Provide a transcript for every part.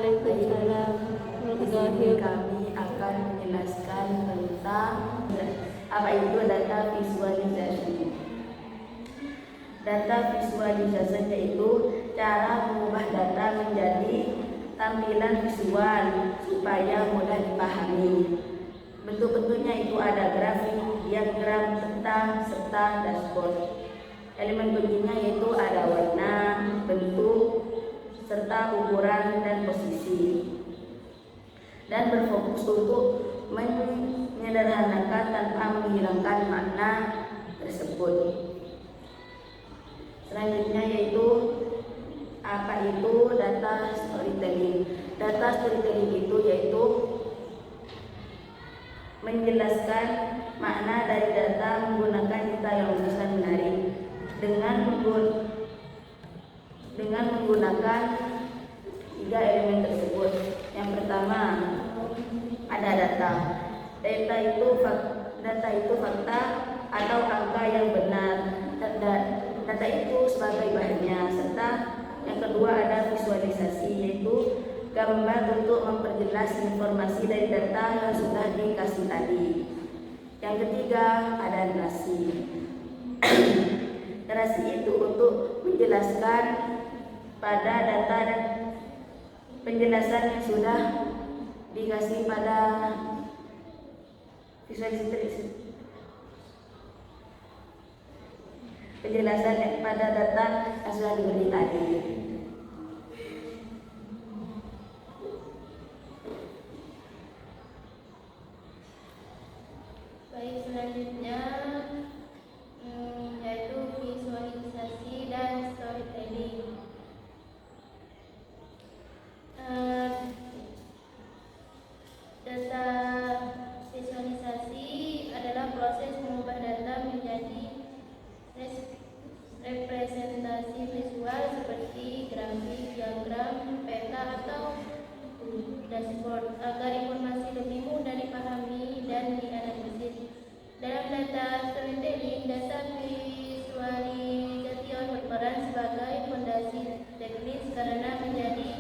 Waalaikumsalam warahmatullahi wabarakatuh. Kami akan menjelaskan tentang apa itu data visualisasi. Data visualisasi yaitu cara mengubah data menjadi tampilan visual supaya mudah dipahami. Bentuk-bentuknya itu ada grafik, diagram, peta, serta dashboard. Elemen kuncinya yaitu ada warna, bentuk, serta ukuran dan posisi. Dan berfokus untuk menyederhanakan tanpa menghilangkan makna tersebut. Selanjutnya yaitu apa itu data storytelling. Data storytelling itu yaitu menjelaskan makna dari data menggunakan cerita yang lugas dan menarik dengan menggunakan 3 elemen tersebut. Yang pertama ada data. Data itu fakta atau angka yang benar. Data itu sebagai bahannya. Serta yang kedua ada visualisasi, yaitu gambar untuk memperjelas informasi dari data yang sudah dikasih tadi. Yang ketiga ada narasi. Narasi itu untuk menjelaskan pada data dan penjelasan yang sudah dikasih pada visualisasi. Penjelasan pada data yang sudah diberi tadi. Baik, selanjutnya yaitu visualisasi dan storytelling. Data visualisasi adalah proses mengubah data menjadi representasi visual seperti grafik, diagram, peta, atau dashboard agar informasi lebih mudah dipahami dan dianalisis. Dalam data storytelling, data visualisasi berperan sebagai fondasi teknis karena menjadi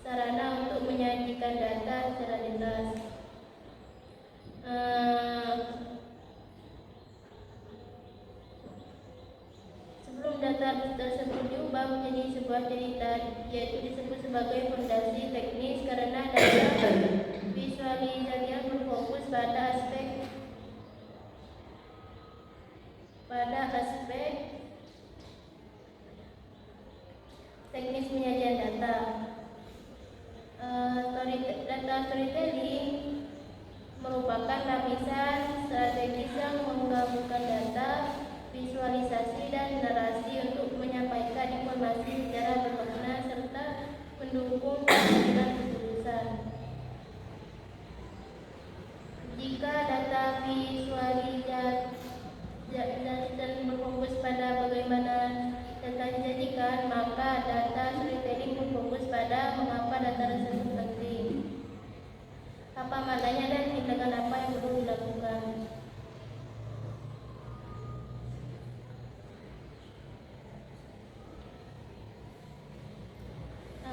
sarana untuk menyajikan data secara jelas. Sebelum data tersebut diubah menjadi sebuah cerita, yaitu disebut sebagai fondasi teknis karena data visualisasi berfokus pada aspek teknis penyajian data. Data storytelling merupakan lapisan strategis yang menggabungkan data, visualisasi, dan narasi untuk menyampaikan informasi secara bermakna serta mendukung pengambilan keputusan. Jika data visualisasi berfokus pada bagaimana data disajikan, maka data storytelling berfokus pada mengapa data tersebut penting, apa maknanya, dan tindakan apa yang perlu dilakukan.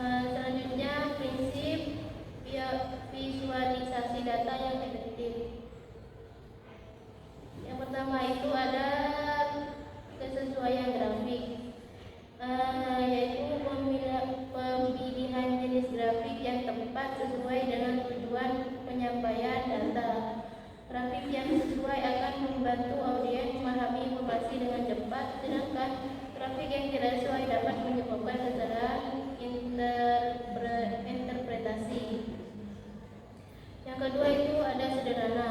Selanjutnya, prinsip visualisasi data yang efektif. Yang pertama itu ada kesesuaian grafik, yaitu pemilihan jenis grafik yang tepat sesuai dengan tujuan penyampaian data. Grafik yang sesuai akan membantu audiens memahami informasi dengan cepat, sedangkan grafik yang tidak sesuai dapat menyebabkan kesalahan interpretasi. Yang kedua itu ada sederhana.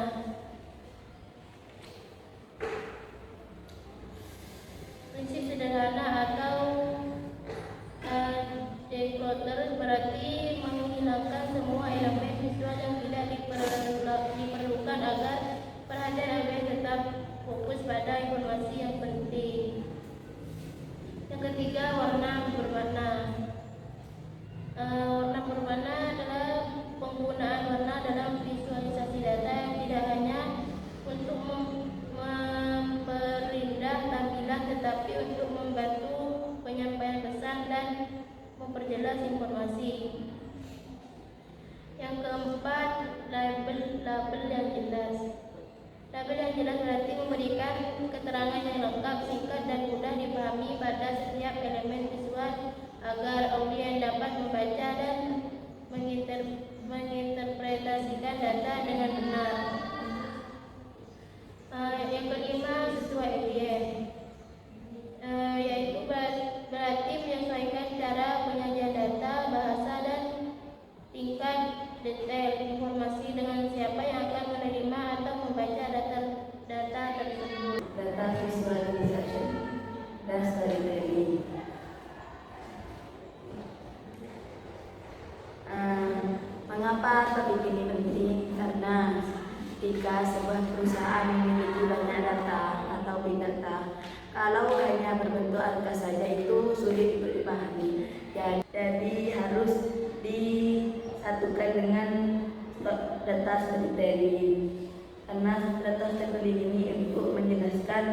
Prinsip sederhana atau declutter berarti menghilangkan semua elemen visual yang tidak diperlukan agar perhatian audiens tetap fokus pada informasi yang penting. Yang ketiga, warna berwarna. Warna berwarna adalah penggunaan warna dalam visualisasi data yang tidak hanya untuk memperindah tampilan tetapi untuk membantu penyampaian pesan dan memperjelas informasi. Yang keempat, label yang jelas. Label yang jelas berarti memberikan keterangan yang lengkap, singkat, dan mudah dipahami pada setiap elemen visual agar audien dapat membaca dan menginterpretasikan data dengan benar. Yang kelima, sesuai audien, yaitu berarti menyesuaikan cara penyajian data, bahasa, dan tingkat detail informasi dengan siapa yang akan menerima atau membaca data tersebut. Data visualization dan storytelling. Mengapa topik ini penting? Karena ketika sebuah perusahaan memiliki banyak data atau big data, kalau hanya berbentuk angka saja itu sulit untuk dipahami. Jadi harus disatukan dengan data storytelling. Karena data storytelling ini untuk menjelaskan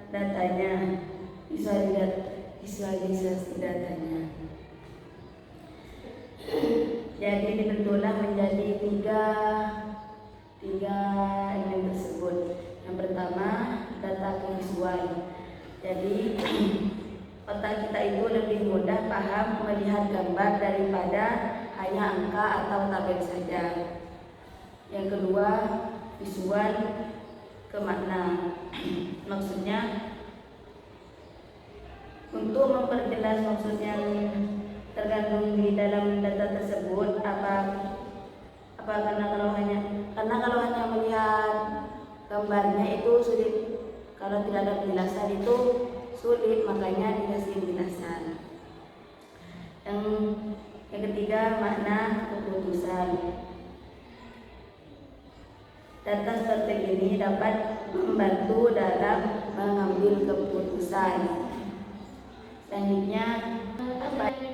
datanya, visualisasi datanya. Jadi dibentuklah menjadi tiga elemen tersebut. Yang pertama, data visual. Jadi otak kita itu lebih mudah paham melihat gambar daripada hanya angka atau tabel saja. Yang kedua, visual ke makna. Maksudnya untuk memperjelas maksud yang terkandung di dalam data tersebut, karena kalau hanya melihat gambarnya itu sulit, kalau tidak ada penjelasan itu sulit, makanya dikasih penjelasan. Yang ketiga, makna keputusan. Data seperti ini dapat membantu dalam mengambil keputusan. Selanjutnya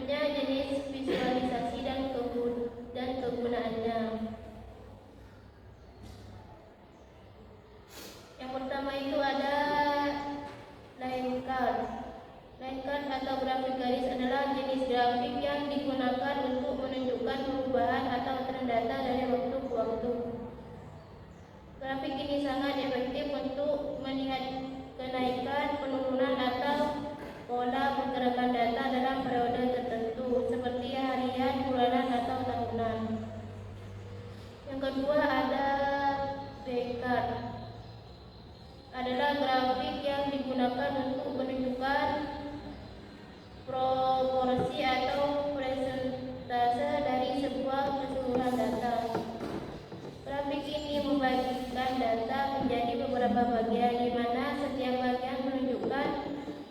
jenis visualisasi dan kegunaannya. Yang pertama itu ada line chart. Line chart atau grafik garis adalah jenis grafik yang digunakan untuk menunjukkan perubahan atau tren data dari waktu ke waktu. Grafik ini sangat efektif untuk melihat kenaikan, penurunan, atau pola pergerakan data dalam periode tertentu seperti harian, bulanan, atau tahunan. Yang kedua ada pie chart. Adalah grafik yang digunakan untuk menunjukkan proporsi atau persentase dari sebuah keseluruhan data. Grafik ini membagikan data menjadi beberapa bagian di mana setiap bagian menunjukkan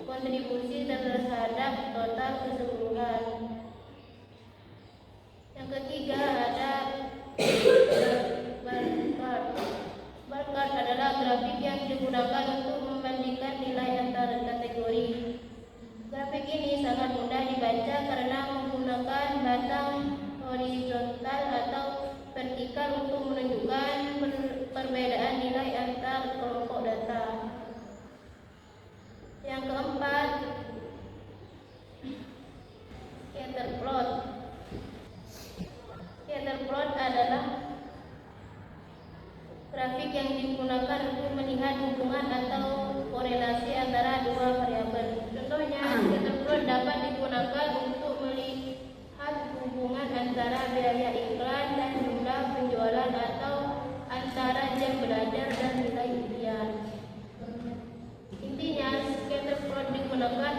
kontribusi terhadap total keseluruhan. Yang ketiga ada bar chart. Bar chart adalah grafik yang digunakan untuk membandingkan nilai antar kategori. Grafik ini sangat mudah dibaca karena menggunakan batang horizontal atau vertikal untuk menunjukkan perbedaan nilai antar kelompok data. Yang keempat, scatter plot. Scatter plot adalah grafik yang digunakan untuk melihat hubungan atau korelasi antara dua variabel. Contohnya, scatter plot dapat digunakan untuk melihat hubungan antara biaya iklan dan jumlah penjualan atau antara jam belajar dan nilai ujian. Intinya, scatter plot digunakan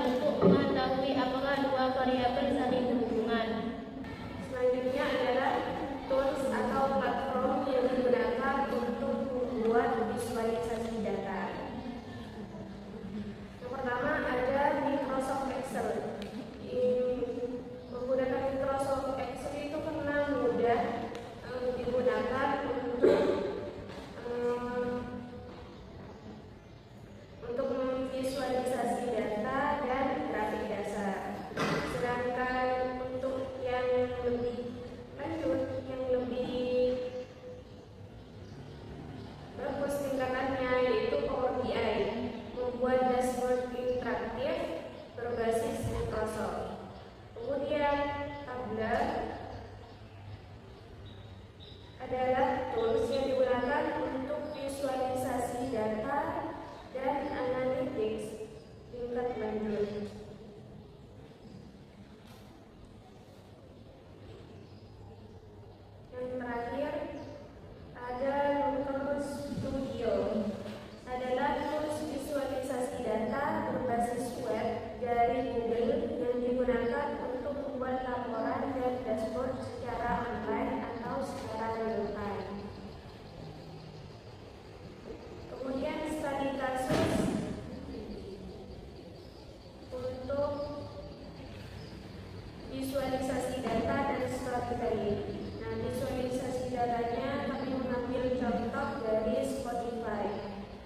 visualisasi data dan storytelling. Nah, visualisasi datanya kami mengambil contoh dari Spotify.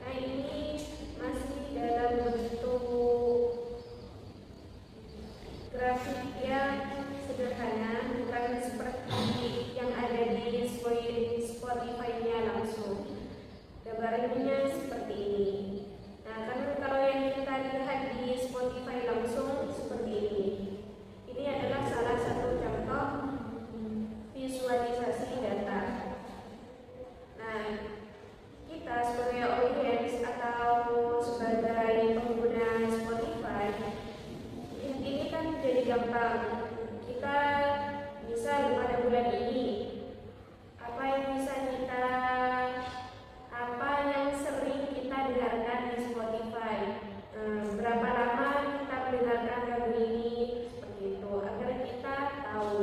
Nah, ini masih dalam bentuk grafik yang sederhana, bukan seperti yang ada di Spotify-nya langsung. Gambarannya seperti ini. Nah, kan kalau yang kita lihat di Spotify langsung seperti ini. Ini adalah salah satu contoh visualisasi data. Nah, kita sebagai audiens atau sebagai pengguna Spotify, ini kan jadi gampang. Kita misal pada bulan ini, apa yang sering kita dengarkan di Spotify, berapa lama kita mendengarkan lagu ini, seperti itu, agar kita tahu.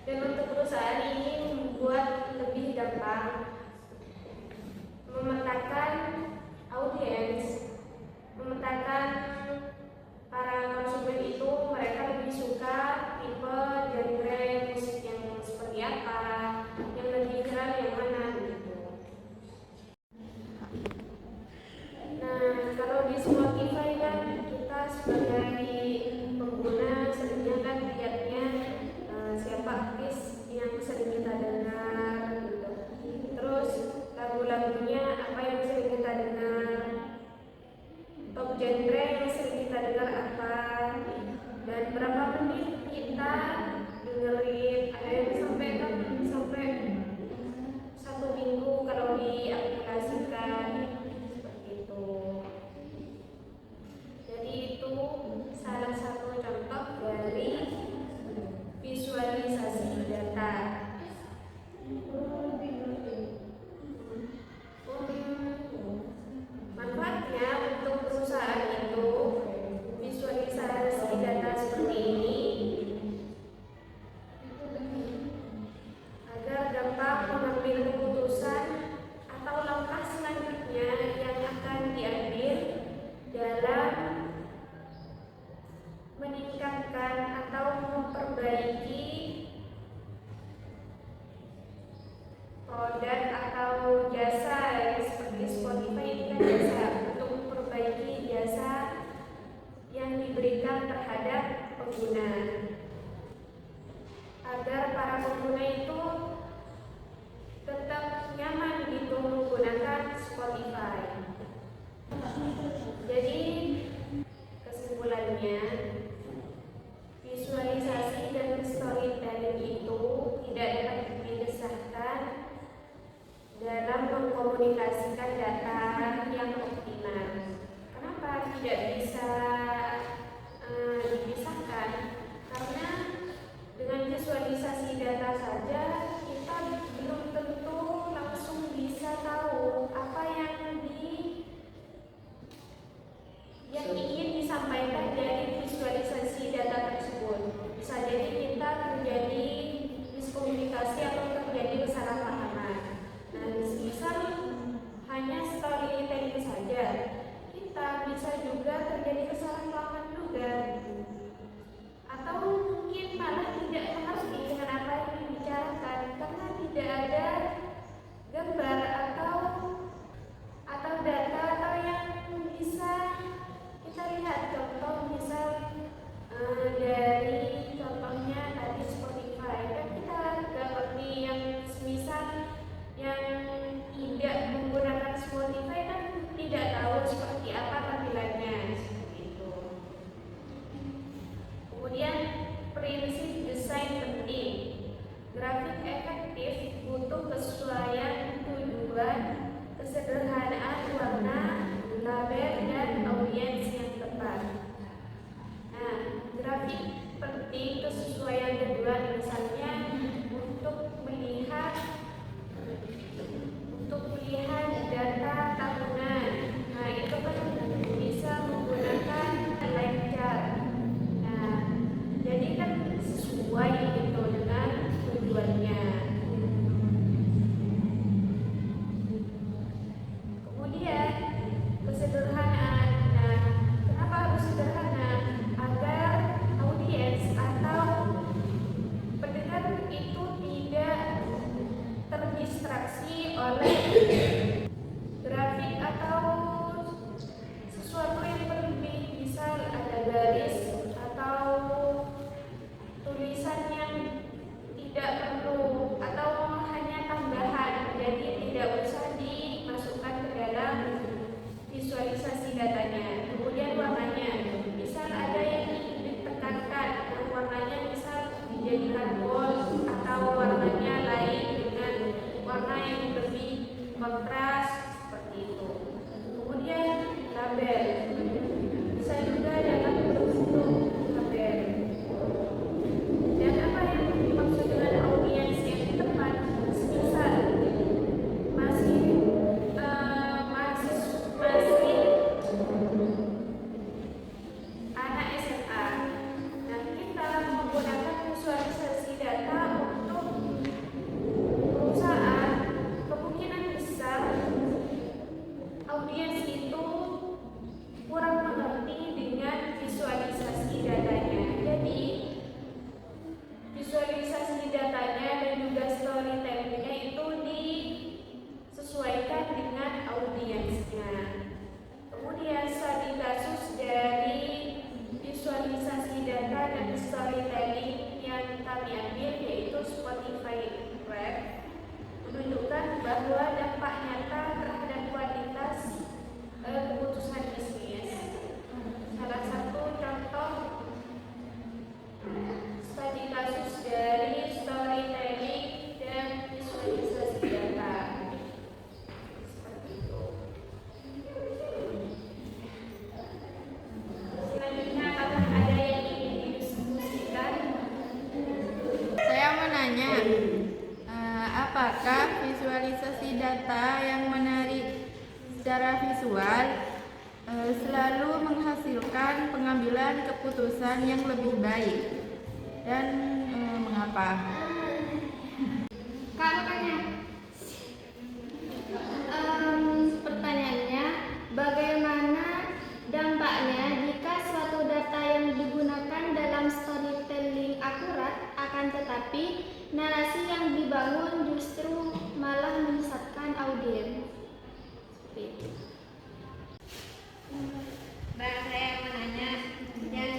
Dan untuk perusahaan ini membuat lebih gampang memetakan audiens, memetakan para konsumen itu mereka lebih suka tipe genre musik yang seperti apa, yang lebih viral yang mana gitu. Nah, kalau di Spotify kan kita sebagai pengguna seringnya kan lihatnya siapa artis yang sering kita dengar gitu. Terus lagu-lagunya apa yang sering kita dengar, top genre yang sering kita dengar apa, dan berapa menit kita dengerin. Ada yang sampai 1 minggu kalau diaplikasikan, seperti itu. Jadi itu salah satu contoh dari visualisasi data. Manfaatnya untuk perusahaan itu visualisasi data seperti ini agar gampang mengambil keputusan atau langkah selanjutnya yang akan diambil dalam meningkatkan atau memperbaiki produk atau jasa seperti Spotify. Ini kan jasa untuk memperbaiki jasa yang diberikan terhadap pengguna, agar para pengguna itu tetap nyaman gitu menggunakan Spotify. Jadi kesimpulannya, visualisasi dan storytelling itu tidak dapat dipisahkan dalam mengkomunikasikan data yang optimal. Kenapa tidak bisa dipisahkan? Karena dengan visualisasi data saja kita belum tentu langsung bisa tahu apa yang ingin disampaikan dari visualisasi data tersebut. Bisa jadi kita terjadi miskomunikasi atau terjadi kesalahpahaman. Nah, misal hanya storytelling saja, kita bisa juga terjadi kesalahpahaman juga, atau mungkin malah tidak mengerti dengan apa yang dibicarakan karena tidak ada gambar atau data atau yang bisa kita lihat. Contoh misal dari contohnya tadi Spotify, kan kita nggak ngerti yang misal yang tidak menggunakan Spotify kan tidak tahu seperti apa tampilannya, seperti itu. Kemudian prinsip desain penting. Grafik efektif butuh kesesuaian tujuan, kesederhanaan warna, label, dan audiens yang tepat. Nah, grafik penting kesesuaian tujuan, misalnya untuk melihat data tahunan. Nah, itu kan bisa menggunakan line chart. Nah, jadi kan sesuai gitu dengan tujuannya. Kemudian kesederhanaan. Nah, kenapa harus sederhana? Agar audiens atau apakah visualisasi data yang menarik secara visual selalu menghasilkan pengambilan keputusan yang lebih baik, dan mengapa? Kak, makanya pertanyaannya, bagaimana dampaknya jika suatu data yang digunakan dalam storytelling akurat, akan tetapi narasi yang dibangun justru malah menyesatkan audiens? Mbak, saya mau nanya, yang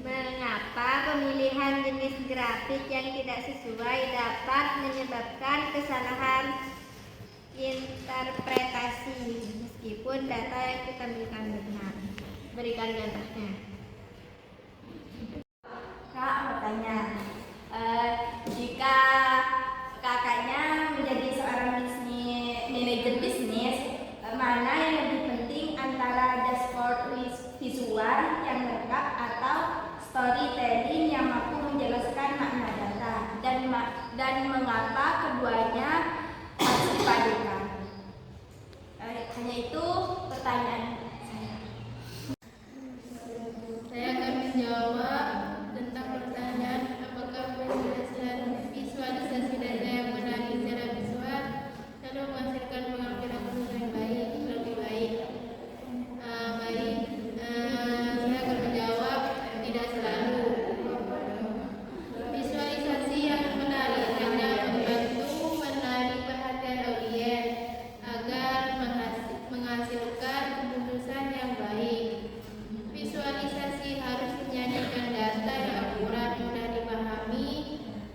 mengapa pemilihan jenis grafik yang tidak sesuai dapat menyebabkan kesalahan interpretasi meskipun data yang kita berikan benar? Berikan contohnya. Kak, bertanya, jika kakaknya menjadi seorang manajer bisnis, mana yang lebih penting antara dashboard visual yang lengkap atau storytelling yang mampu menjelaskan makna data, dan mengapa keduanya harus dipadukan? Hanya itu pertanyaan saya. Saya akan menjawab tentang pertanyaan apakah penjelasan visualisasi data yang menarik secara visual selalu menghasilkan pengambilan keputusan yang baik, lebih baik. Saya akan menjawab tidak selalu. Visualisasi yang menarik hanya membantu menarik perhatian audiens agar menghasilkan keputusan yang baik. Visualisasi harus menyajikan data yang akurat, mudah dipahami,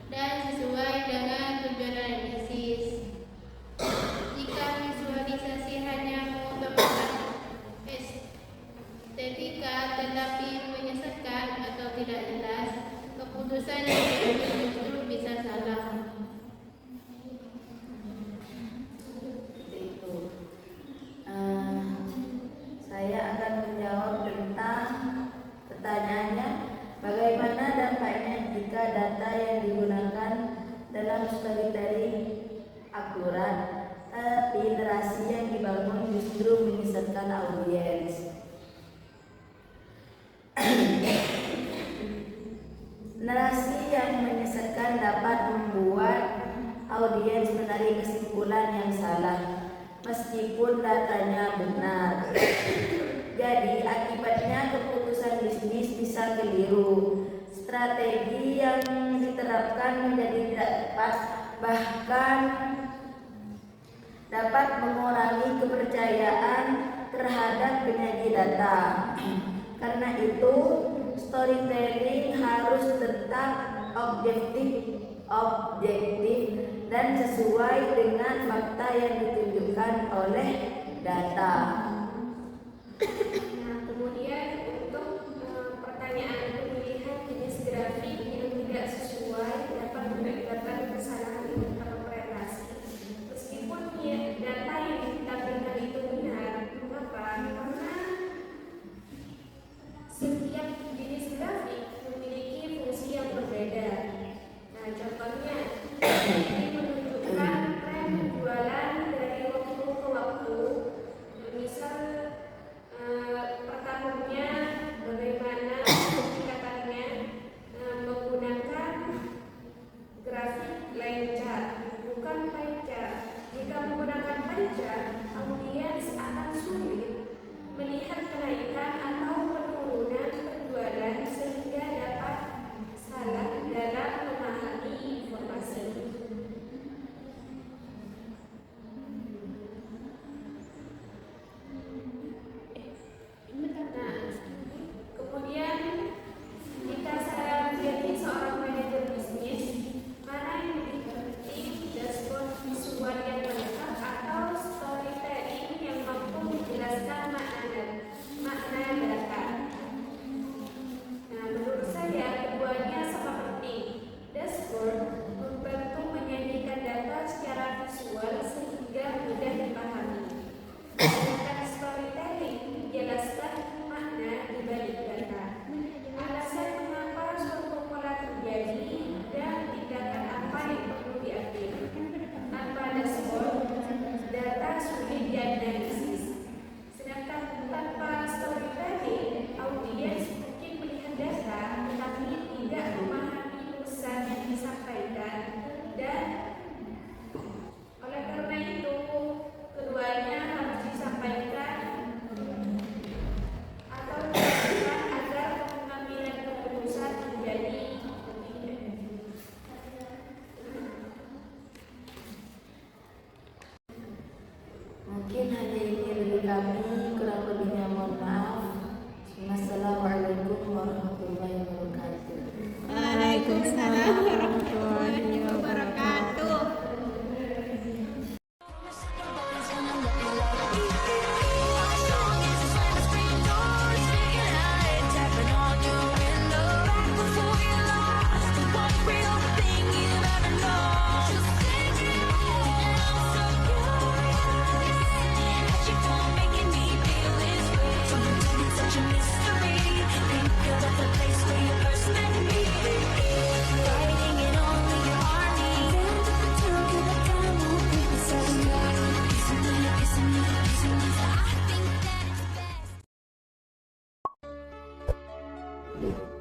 dan sesuai dengan tujuan analisis. Jika visualisasi hanya mengutamakan estetika tetapi menyesatkan atau tidak jelas, keputusan yang diambil justru bisa salah. Itu. Saya akan menjawab tentang pertanyaannya, bagaimana dampaknya jika data yang digunakan dalam storytelling akurat, tapi narasi yang dibangun justru menyesatkan audiens. Narasi yang menyesatkan dapat membuat audiens menarik kesimpulan yang salah meskipun datanya benar. Jadi akibatnya keputusan bisnis bisa keliru. Strategi yang diterapkan menjadi tidak tepat, bahkan dapat mengurangi kepercayaan terhadap penyaji data. Karena itu, storytelling harus tetap objektif dan sesuai dengan fakta yang ditunjukkan oleh data. Nah, kemudian untuk pertanyaan pemilihan jenis grafik yang tidak sesuai dapat mengakibatkan kesalahan interpretasi. Meskipun data yang ditampilkan itu benar, mengapa? Karena setiap jenis grafik memiliki fungsi yang berbeda. Nah, contohnya ini menunjukkan tren penjualan dari waktu ke waktu. Misal wabarakatuh.